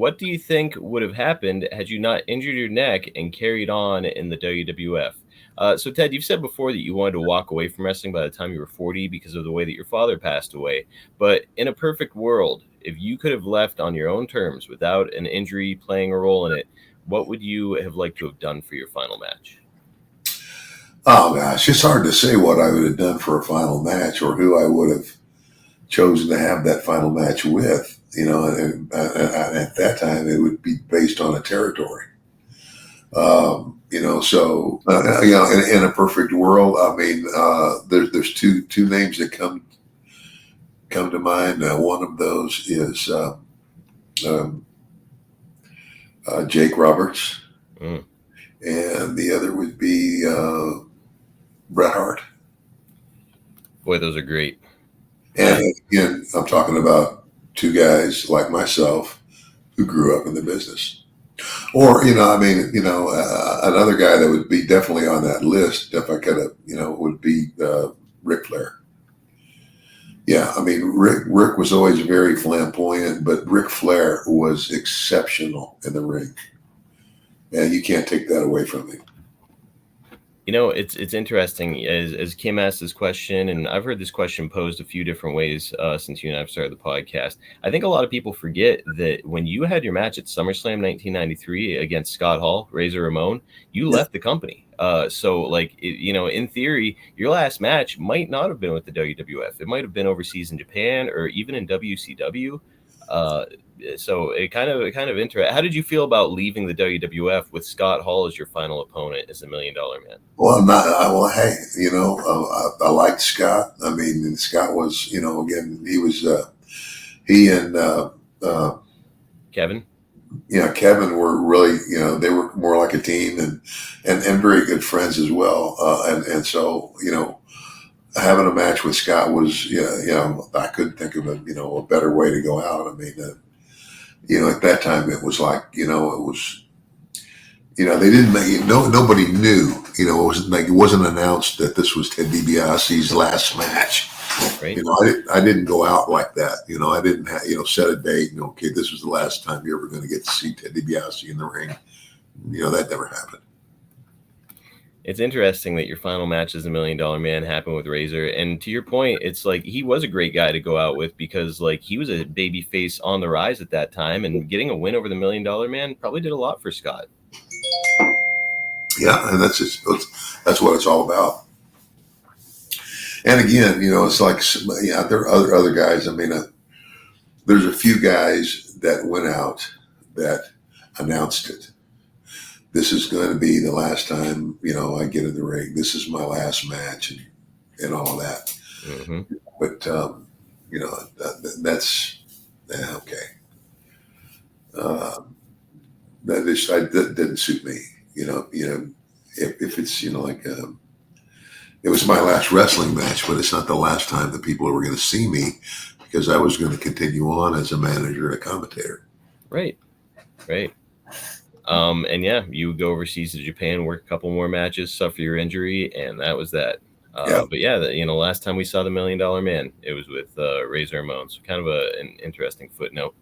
what do you think would have happened had you not injured your neck and carried on in the WWF? So, Ted, you've said before that you wanted to walk away from wrestling by the time you were 40 because of the way that your father passed away. But in a perfect world, if you could have left on your own terms without an injury playing a role in it, what would you have liked to have done for your final match? Oh gosh, it's hard to say what I would have done for a final match or who I would have chosen to have that final match with. At that time, it would be based on a territory. In a perfect world, I mean, there's two names that come to mind. One of those is um, Jake Roberts, Mm. and the other would be Bret Hart. Boy, those are great. And again, I'm talking about two guys like myself who grew up in the business. Or, another guy that would be definitely on that list if I could have, would be Ric Flair. Yeah, I mean, Rick was always very flamboyant, but Ric Flair was exceptional in the ring. And you can't take that away from him. It's interesting as Kim asked this question, and I've heard this question posed a few different ways since you and I've started the podcast. I think a lot of people forget that when you had your match at SummerSlam 1993 against Scott Hall, Razor Ramon, you left the company. In theory, your last match might not have been with the WWF. It might have been overseas in Japan or even in WCW. So it kind of interesting. How did you feel about leaving the WWF with Scott Hall as your final opponent as the $1 Million Man? Well, I'm not. Hey, I liked Scott. I mean, and Scott was, again, he was, he and Kevin? Kevin were really, they were more like a team and very good friends as well. And so, having a match with Scott was, I couldn't think of a better way to go out. I mean, at that time it was like, it was, they didn't make it, nobody knew, it wasn't announced that this was Ted DiBiase's last match. Right. I didn't go out like that. I didn't have, set a date and okay, this was the last time you're ever going to get to see Ted DiBiase in the ring. That never happened. It's interesting that your final match as the $1 Million Man happened with Razor. And to your point, it's like he was a great guy to go out with because like he was a baby face on the rise at that time, and getting a win over the $1 Million Man probably did a lot for Scott. Yeah, and that's what it's all about. And again, it's like, there are other guys. I mean, there's a few guys that went out that announced it. This is going to be the last time, I get in the ring. This is my last match and all of that. Mm-hmm. But, that's okay. That didn't suit me. If it's, it was my last wrestling match, but it's not the last time that people were going to see me because I was going to continue on as a manager and a commentator. Right. And yeah, you would go overseas to Japan, work a couple more matches, suffer your injury, and that was that. But yeah, last time we saw the $1 Million Man, it was with Razor Ramon. So kind of an interesting footnote.